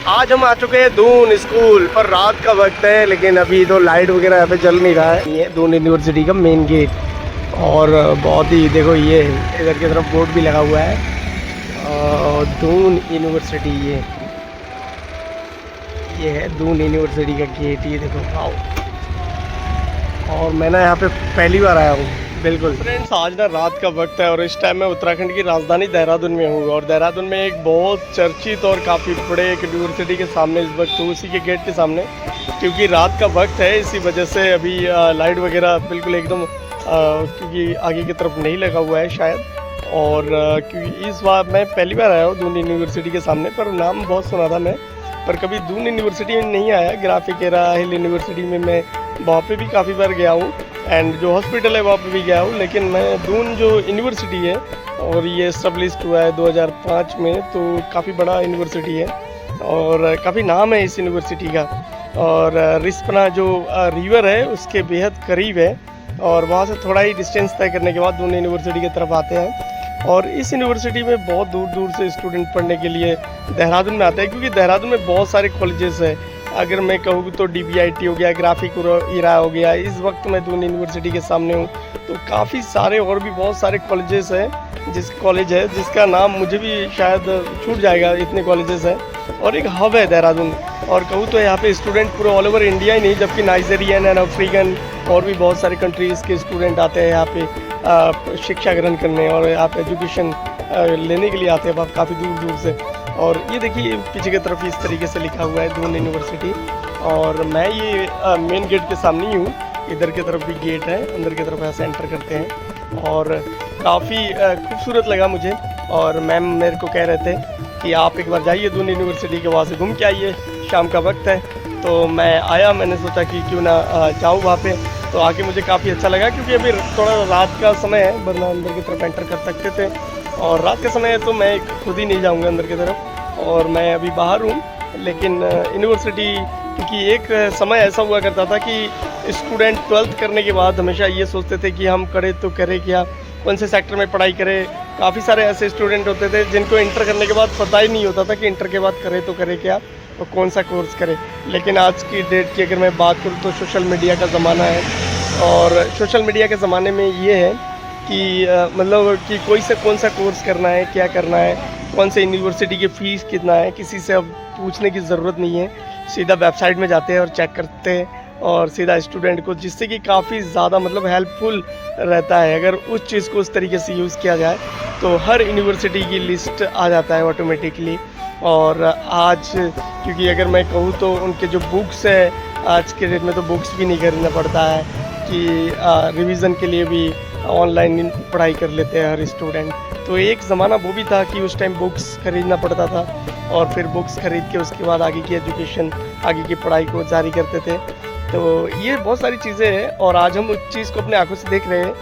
आज हम आ चुके हैं दून स्कूल पर। रात का वक्त है लेकिन अभी तो लाइट वगैरह यहाँ पे चल नहीं रहा है। ये दून यूनिवर्सिटी का मेन गेट और बहुत ही देखो ये इधर की तरफ बोर्ड भी लगा हुआ है दून यूनिवर्सिटी। ये है दून यूनिवर्सिटी का गेट। ये देखो आओ, और मैं ना यहाँ पे पहली बार आया हूँ। बिल्कुल फ्रेंड्स, आज ना रात का वक्त है और इस टाइम मैं उत्तराखंड की राजधानी देहरादून में हूँ और देहरादून में एक बहुत चर्चित और काफ़ी बड़े एक यूनिवर्सिटी के सामने इस वक्त हूँ, उसी के गेट के सामने। क्योंकि रात का वक्त है इसी वजह से अभी लाइट वगैरह बिल्कुल एकदम क्योंकि आगे की तरफ नहीं लगा हुआ है शायद। और क्योंकि इस बार मैं पहली बार आया हूँ दून यूनिवर्सिटी के सामने, पर नाम बहुत सुना था मैं, पर कभी दून यूनिवर्सिटी में नहीं आया। ग्राफिकेरा हिल यूनिवर्सिटी में मैं वहाँ पे भी काफ़ी बार गया हूँ एंड जो हॉस्पिटल है वहाँ पे भी गया हूँ, लेकिन मैं दून जो यूनिवर्सिटी है और ये एस्टेब्लिश्ड हुआ है 2005 में, तो काफ़ी बड़ा यूनिवर्सिटी है और काफ़ी नाम है इस यूनिवर्सिटी का। और रिस्पना जो रिवर है उसके बेहद करीब है और वहाँ से थोड़ा ही डिस्टेंस तय करने के बाद दून यूनिवर्सिटी की तरफ आते हैं। और इस यूनिवर्सिटी में बहुत दूर दूर से स्टूडेंट पढ़ने के लिए देहरादून में आते हैं, क्योंकि देहरादून में बहुत सारे कॉलेजेस हैं। अगर मैं कहूँ तो DBIT हो गया, ग्राफिकेरा हो गया। इस वक्त मैं दून यूनिवर्सिटी के सामने हूँ, तो काफ़ी सारे और भी बहुत सारे कॉलेजेस हैं। कॉलेज है जिसका नाम मुझे भी शायद छूट जाएगा, इतने कॉलेजेस हैं। और एक हब है देहरादून, और कहूँ तो यहाँ पे स्टूडेंट पूरे ऑल ओवर इंडिया ही नहीं, जबकि नाइजेरियन एंड अफ्रीकन और भी बहुत सारे कंट्रीज़ के स्टूडेंट आते हैं यहाँ पे शिक्षा ग्रहण करने और यहाँ पे एजुकेशन लेने के लिए आते हैं काफ़ी दूर दूर से। और ये देखिए पीछे की तरफ इस तरीके से लिखा हुआ है दून यूनिवर्सिटी, और मैं ये मेन गेट के सामने ही हूँ। इधर की तरफ भी गेट है, अंदर की तरफ ऐसे एंटर करते हैं और काफ़ी खूबसूरत लगा मुझे। और मैम मेरे को कह रहे थे कि आप एक बार जाइए दून यूनिवर्सिटी के, वहाँ से घूम के आइए, शाम का वक्त है। तो मैं आया, मैंने सोचा कि क्यों ना जाऊँ वहाँ पे। तो आके मुझे काफ़ी अच्छा लगा, क्योंकि अभी थोड़ा रात का समय है, वरना अंदर की तरफ एंटर कर सकते थे। और रात का समय है तो मैं खुद ही नहीं जाऊंगा अंदर की तरफ, और मैं अभी बाहर हूँ। लेकिन यूनिवर्सिटी, क्योंकि एक समय ऐसा हुआ करता था कि स्टूडेंट 12th करने के बाद हमेशा ये सोचते थे कि हम करें तो करें क्या, कौन से सेक्टर में पढ़ाई करें। काफ़ी सारे ऐसे स्टूडेंट होते थे जिनको इंटर करने के बाद पता ही नहीं होता था कि इंटर के बाद करें तो करें क्या और कौन सा कोर्स करें। लेकिन आज की डेट की अगर मैं बात करूँ तो सोशल मीडिया का ज़माना है, और सोशल मीडिया के ज़माने में ये है कि मतलब कि कोई से कौन सा कोर्स करना है, क्या करना है, कौन से यूनिवर्सिटी की फ़ीस कितना है, किसी से अब पूछने की ज़रूरत नहीं है। सीधा वेबसाइट में जाते हैं और चेक करते हैं और सीधा स्टूडेंट को, जिससे कि काफ़ी ज़्यादा मतलब हेल्पफुल रहता है। अगर उस चीज़ को उस तरीके से यूज़ किया जाए तो हर यूनिवर्सिटी की लिस्ट आ जाता है ऑटोमेटिकली। और आज क्योंकि अगर मैं कहूँ तो उनके जो बुक्स है, आज के डेट में तो बुक्स भी नहीं खरीदना पड़ता है, कि रिवीजन के लिए भी ऑनलाइन पढ़ाई कर लेते हैं हर स्टूडेंट। तो एक ज़माना वो भी था कि उस टाइम बुक्स खरीदना पड़ता था और फिर बुक्स खरीद के उसके बाद आगे की एजुकेशन, आगे की पढ़ाई को जारी करते थे। तो ये बहुत सारी चीज़ें हैं और आज हम उस चीज़ को अपने आंखों से देख रहे हैं,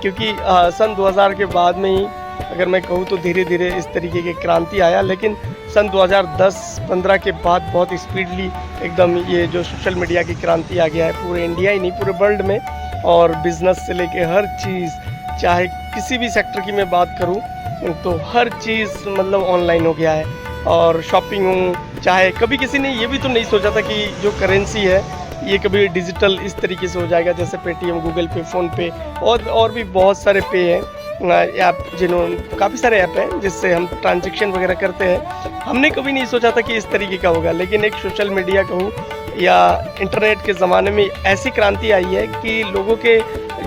क्योंकि सन 2000 के बाद में ही अगर मैं कहूँ तो धीरे धीरे इस तरीके की क्रांति आया। लेकिन सन 2010-15 के बाद बहुत स्पीडली एकदम ये जो सोशल मीडिया की क्रांति आ गया है, पूरे इंडिया ही नहीं पूरे वर्ल्ड में। और बिज़नेस से लेके हर चीज़, चाहे किसी भी सेक्टर की मैं बात करूं तो हर चीज़ मतलब ऑनलाइन हो गया है। और शॉपिंग हो, चाहे कभी किसी ने ये भी तो नहीं सोचा था कि जो करेंसी है ये कभी डिजिटल इस तरीके से हो जाएगा, जैसे पेटीएम, गूगल पे, फ़ोनपे और भी बहुत सारे पे हैं ऐप, जिन्होंने काफ़ी सारे ऐप हैं जिससे हम ट्रांजेक्शन वगैरह करते हैं। हमने कभी नहीं सोचा था कि इस तरीके का होगा, लेकिन एक सोशल मीडिया कहूँ या इंटरनेट के ज़माने में ऐसी क्रांति आई है कि लोगों के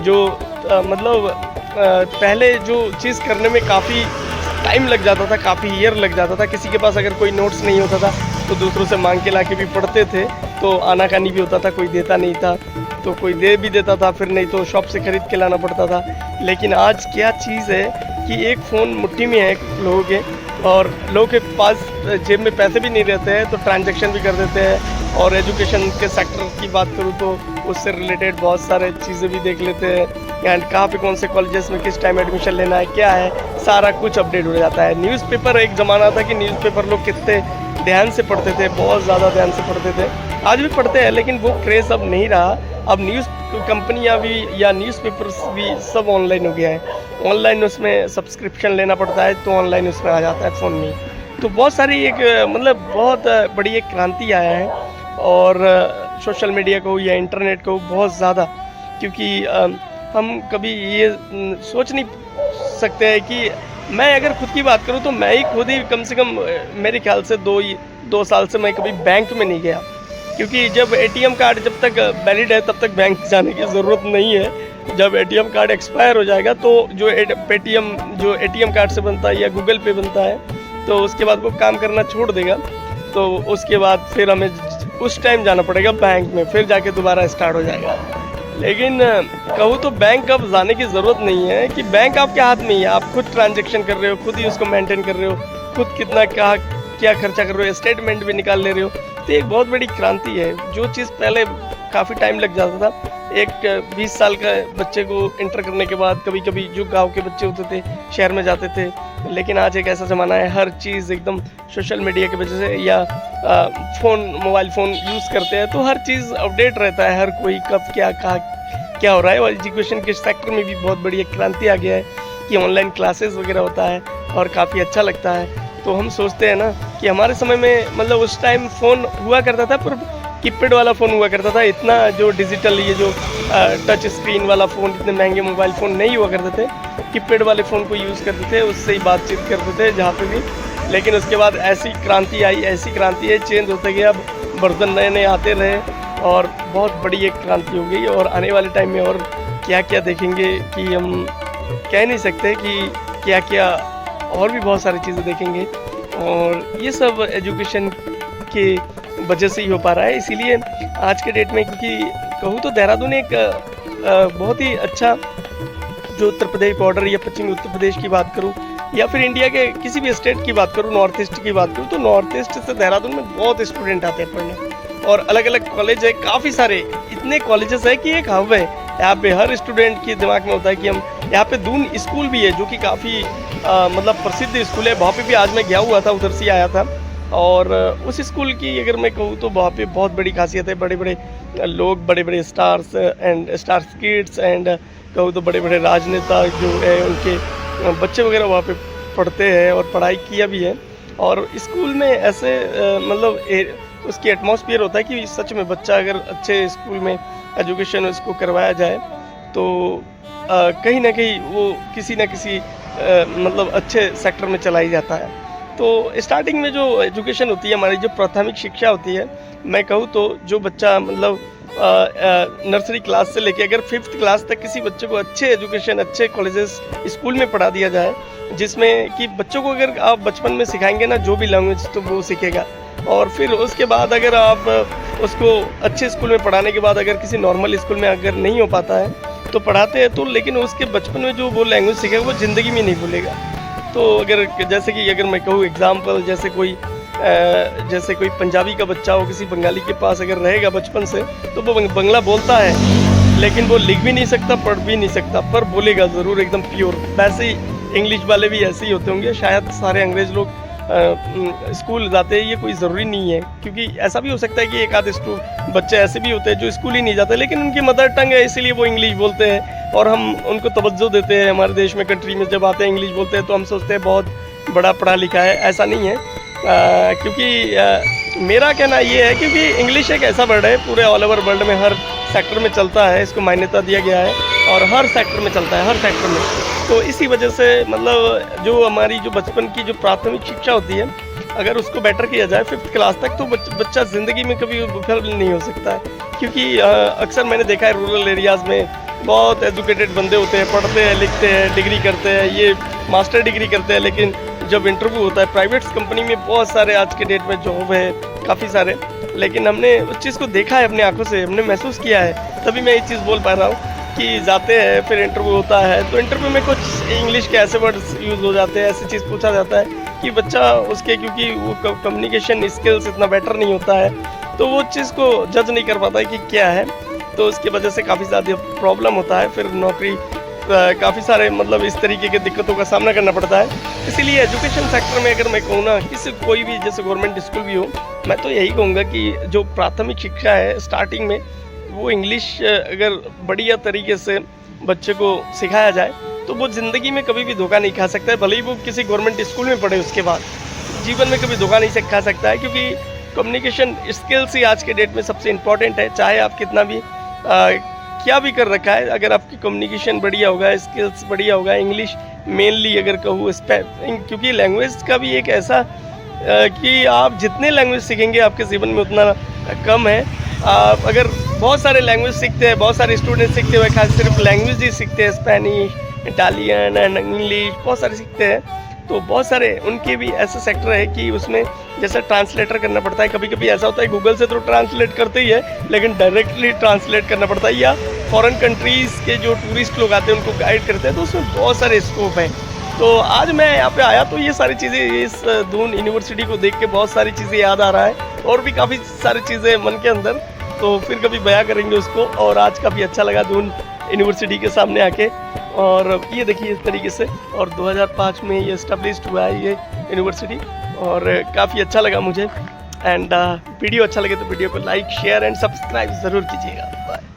जो पहले जो चीज़ करने में काफ़ी टाइम लग जाता था, काफ़ी ईयर लग जाता था। किसी के पास अगर कोई नोट्स नहीं होता था तो दूसरों से मांग के लाके भी पढ़ते थे, तो आनाकानी भी होता था, कोई देता नहीं था तो कोई दे भी देता था, फिर नहीं तो शॉप से ख़रीद के लाना पड़ता था। लेकिन आज क्या चीज़ है कि एक फ़ोन मुट्ठी में है लोगों के, और लोगों के पास जेब में पैसे भी नहीं रहते हैं तो ट्रांजैक्शन भी कर देते हैं। और एजुकेशन के सेक्टर की बात करूँ तो उससे रिलेटेड बहुत सारे चीज़ें भी देख लेते हैं, एंड कहाँ पे कौन से कॉलेजेस में किस टाइम एडमिशन लेना है, क्या है, सारा कुछ अपडेट हो जाता है। न्यूज़पेपर, एक ज़माना था कि न्यूज़पेपर लोग कितने ध्यान से पढ़ते थे, बहुत ज़्यादा ध्यान से पढ़ते थे, आज भी पढ़ते हैं, लेकिन वो क्रेज़ अब नहीं रहा। अब न्यूज़ कंपनियाँ भी या न्यूज़पेपर्स भी सब ऑनलाइन हो गया है। ऑनलाइन उसमें सब्सक्रिप्शन लेना पड़ता है तो ऑनलाइन उसमें आ जाता है फ़ोन में। तो बहुत सारी एक मतलब बहुत बड़ी एक क्रांति आया है। और सोशल मीडिया को या इंटरनेट को बहुत ज़्यादा, क्योंकि हम कभी ये सोच नहीं सकते हैं कि मैं अगर खुद की बात करूँ तो मैं ही खुद ही कम से कम मेरे ख्याल से 2 साल से मैं कभी बैंक में नहीं गया, क्योंकि जब एटीएम कार्ड जब तक वैलिड है तब तक बैंक जाने की ज़रूरत नहीं है। जब एटीएम कार्ड एक्सपायर हो जाएगा तो जो एटीएम कार्ड से बनता है या गूगल पे बनता है तो उसके बाद वो काम करना छोड़ देगा। तो उसके बाद फिर हमें उस टाइम जाना पड़ेगा बैंक में, फिर जाके दोबारा स्टार्ट हो जाएगा। लेकिन कहूँ तो बैंक अब जाने की ज़रूरत नहीं है कि बैंक आपके हाथ में ही है। आप खुद ट्रांजैक्शन कर रहे हो, खुद ही उसको मेंटेन कर रहे हो, खुद कितना क्या खर्चा कर रहे हो, स्टेटमेंट भी निकाल ले रहे हो। तो एक बहुत बड़ी क्रांति है। जो चीज़ पहले काफ़ी टाइम लग जाता था, एक 20 साल का बच्चे को इंटर करने के बाद कभी कभी जो गांव के बच्चे होते थे शहर में जाते थे, लेकिन आज एक ऐसा ज़माना है हर चीज़ एकदम सोशल मीडिया की वजह से या मोबाइल फ़ोन यूज़ करते हैं तो हर चीज़ अपडेट रहता है, हर कोई कब क्या हो रहा है। और एजुकेशन के सेक्टर में भी बहुत बड़ी एक क्रांति आ गया है कि ऑनलाइन क्लासेस वगैरह होता है और काफ़ी अच्छा लगता है। तो हम सोचते हैं ना कि हमारे समय में मतलब उस टाइम फ़ोन हुआ करता था पर कीपैड वाला फ़ोन हुआ करता था, इतना जो डिजिटल ये जो टच स्क्रीन वाला फ़ोन, इतने महंगे मोबाइल फ़ोन नहीं हुआ करते थे। कीपैड वाले फ़ोन को यूज़ करते थे, उससे ही बातचीत करते थे जहाँ पे भी। लेकिन उसके बाद ऐसी क्रांति है, चेंज होते गया, अब वर्जन नए नए आते रहे और बहुत बड़ी एक क्रांति हो गई। और आने वाले टाइम में और क्या क्या देखेंगे कि हम कह नहीं सकते कि क्या क्या, और भी बहुत सारी चीज़ें देखेंगे। और ये सब एजुकेशन के वजह से ही हो पा रहा है। इसीलिए आज के डेट में, क्योंकि कहूँ तो देहरादून एक बहुत ही अच्छा, जो उत्तर प्रदेश बॉर्डर या पश्चिमी उत्तर प्रदेश की बात करूँ या फिर इंडिया के किसी भी स्टेट की बात करूँ, नॉर्थ ईस्ट की बात करूँ, तो नॉर्थ ईस्ट से देहरादून में बहुत स्टूडेंट आते हैं पढ़ने। और अलग अलग कॉलेज है, काफ़ी सारे इतने कॉलेजेस है कि एक हब है। यहाँ पे हर स्टूडेंट के दिमाग में होता है कि हम यहाँ पे दून स्कूल भी है जो कि काफ़ी मतलब प्रसिद्ध स्कूल है। वहाँ पे भी आज मैं गया हुआ था, उधर से आया था। और उस स्कूल की अगर मैं कहूँ तो वहाँ पे बहुत बड़ी खासियत है, बड़े बड़े लोग, बड़े बड़े stars and stars kids and कहूँ तो बड़े बड़े राजनेता जो है उनके बच्चे वगैरह वहाँ पे पढ़ते हैं और पढ़ाई किया भी है। और स्कूल में ऐसे मतलब उसकी एटमॉस्फेयर होता है कि सच में बच्चा अगर अच्छे स्कूल में एजुकेशन उसको करवाया जाए तो कहीं ना कहीं वो किसी न किसी मतलब अच्छे सेक्टर में चला ही जाता है। तो स्टार्टिंग में जो एजुकेशन होती है, हमारी जो प्राथमिक शिक्षा होती है, मैं कहूँ तो जो बच्चा मतलब नर्सरी क्लास से लेके अगर 5th क्लास तक किसी बच्चे को अच्छे एजुकेशन, अच्छे कॉलेजेस, स्कूल में पढ़ा दिया जाए, जिसमें कि बच्चों को अगर आप बचपन में सिखाएंगे ना जो भी लैंग्वेज, तो वो सीखेगा। और फिर उसके बाद अगर आप उसको अच्छे स्कूल में पढ़ाने के बाद अगर किसी नॉर्मल स्कूल में अगर नहीं हो पाता है तो पढ़ाते हैं तो, लेकिन उसके बचपन में जो वो लैंग्वेज सीखेगा वो ज़िंदगी में नहीं भूलेगा। तो अगर जैसे कि अगर मैं कहूँ एग्ज़ाम्पल, जैसे कोई पंजाबी का बच्चा हो किसी बंगाली के पास अगर रहेगा बचपन से, तो वो बंगला बोलता है लेकिन वो लिख भी नहीं सकता, पढ़ भी नहीं सकता, पर बोलेगा ज़रूर एकदम प्योर। वैसे ही इंग्लिश वाले भी ऐसे ही होते होंगे। शायद सारे अंग्रेज़ लोग स्कूल जाते हैं, ये कोई ज़रूरी नहीं है, क्योंकि ऐसा भी हो सकता है कि एक आध बच्चे ऐसे भी होते हैं जो स्कूल ही नहीं जाते, लेकिन उनकी मदर टंग है इसीलिए वो इंग्लिश बोलते हैं और हम उनको तवज्जो देते हैं। हमारे देश में, कंट्री में जब आते हैं इंग्लिश बोलते हैं तो हम सोचते हैं बहुत बड़ा पढ़ा लिखा है। ऐसा नहीं है, क्योंकि मेरा कहना ये है क्योंकि इंग्लिश एक ऐसा वर्ड है पूरे ऑल ओवर वर्ल्ड में हर सेक्टर में चलता है, इसको मान्यता दिया गया है और हर सेक्टर में चलता है, हर सेक्टर में। तो इसी वजह से मतलब जो हमारी जो बचपन की जो प्राथमिक शिक्षा होती है, अगर उसको बेटर किया जाए 5th क्लास तक, तो बच्चा ज़िंदगी में कभी विफल नहीं हो सकता है। क्योंकि अक्सर मैंने देखा है रूरल एरियाज़ में बहुत एजुकेटेड बंदे होते हैं, पढ़ते हैं, लिखते हैं, डिग्री करते हैं, ये मास्टर डिग्री करते हैं, लेकिन जब इंटरव्यू होता है प्राइवेट कंपनी में, बहुत सारे आज के डेट में जॉब है काफ़ी सारे, लेकिन हमने उस चीज़ को देखा है अपनी आंखों से, हमने महसूस किया है, तभी मैं ये चीज़ बोल पा रहा हूँ कि जाते हैं फिर इंटरव्यू होता है तो इंटरव्यू में कुछ इंग्लिश के ऐसे वर्ड्स यूज़ हो जाते हैं, ऐसी चीज़ पूछा जाता है कि बच्चा उसके, क्योंकि वो कम्युनिकेशन स्किल्स इतना बेटर नहीं होता है तो वो चीज़ को जज नहीं कर पाता है कि क्या है, तो उसकी वजह से काफ़ी ज़्यादा प्रॉब्लम होता है। फिर नौकरी काफ़ी सारे मतलब इस तरीके की दिक्कतों का सामना करना पड़ता है। इसीलिए एजुकेशन सेक्टर में अगर मैं कहूँ ना, किसी कोई भी जैसे गवर्नमेंट स्कूल भी हो, मैं तो यही कहूँगा कि जो प्राथमिक शिक्षा है स्टार्टिंग में, वो इंग्लिश अगर बढ़िया तरीके से बच्चे को सिखाया जाए तो वो ज़िंदगी में कभी भी धोखा नहीं खा सकता है, भले ही वो किसी गवर्नमेंट स्कूल में पढ़े उसके बाद। जीवन में कभी धोखा नहीं खा सकता है, क्योंकि कम्युनिकेशन स्किल्स ही आज के डेट में सबसे इम्पोर्टेंट है। चाहे आप कितना भी क्या भी कर रखा है, अगर आपकी कम्युनिकेशन बढ़िया होगा, स्किल्स बढ़िया होगा, इंग्लिश मेनली अगर कहूँ, क्योंकि लैंग्वेज का भी एक ऐसा कि आप जितने लैंग्वेज सीखेंगे आपके जीवन में उतना कम है। आप अगर बहुत सारे लैंग्वेज सीखते हैं, बहुत सारे स्टूडेंट सीखते हुए खास सिर्फ लैंग्वेज ही सीखते हैं, स्पेनिश, इटालियन एंड इंग्लिश बहुत सारे सीखते हैं, तो बहुत सारे उनके भी ऐसा सेक्टर है कि उसमें जैसे ट्रांसलेटर करना पड़ता है। कभी कभी ऐसा होता है गूगल से तो ट्रांसलेट करते ही है, लेकिन डायरेक्टली ट्रांसलेट करना पड़ता है, या फॉरेन कंट्रीज़ के जो टूरिस्ट लोग आते हैं उनको गाइड करते हैं, तो उसमें बहुत सारे स्कोप हैं। तो आज मैं यहाँ पे आया तो ये सारी चीज़ें, इस दून यूनिवर्सिटी को देख के बहुत सारी चीज़ें याद आ रहा है, और भी काफ़ी सारी चीज़ें मन के अंदर, तो फिर कभी बयां करेंगे उसको। और आज काफ़ी अच्छा लगा दून यूनिवर्सिटी के सामने आके, और ये देखिए इस तरीके से, और 2005 में ये एस्टेब्लिश्ड हुआ है ये यूनिवर्सिटी, और काफ़ी अच्छा लगा मुझे। एंड वीडियो अच्छा लगे तो वीडियो को लाइक, शेयर एंड सब्सक्राइब ज़रूर कीजिएगा। बाय।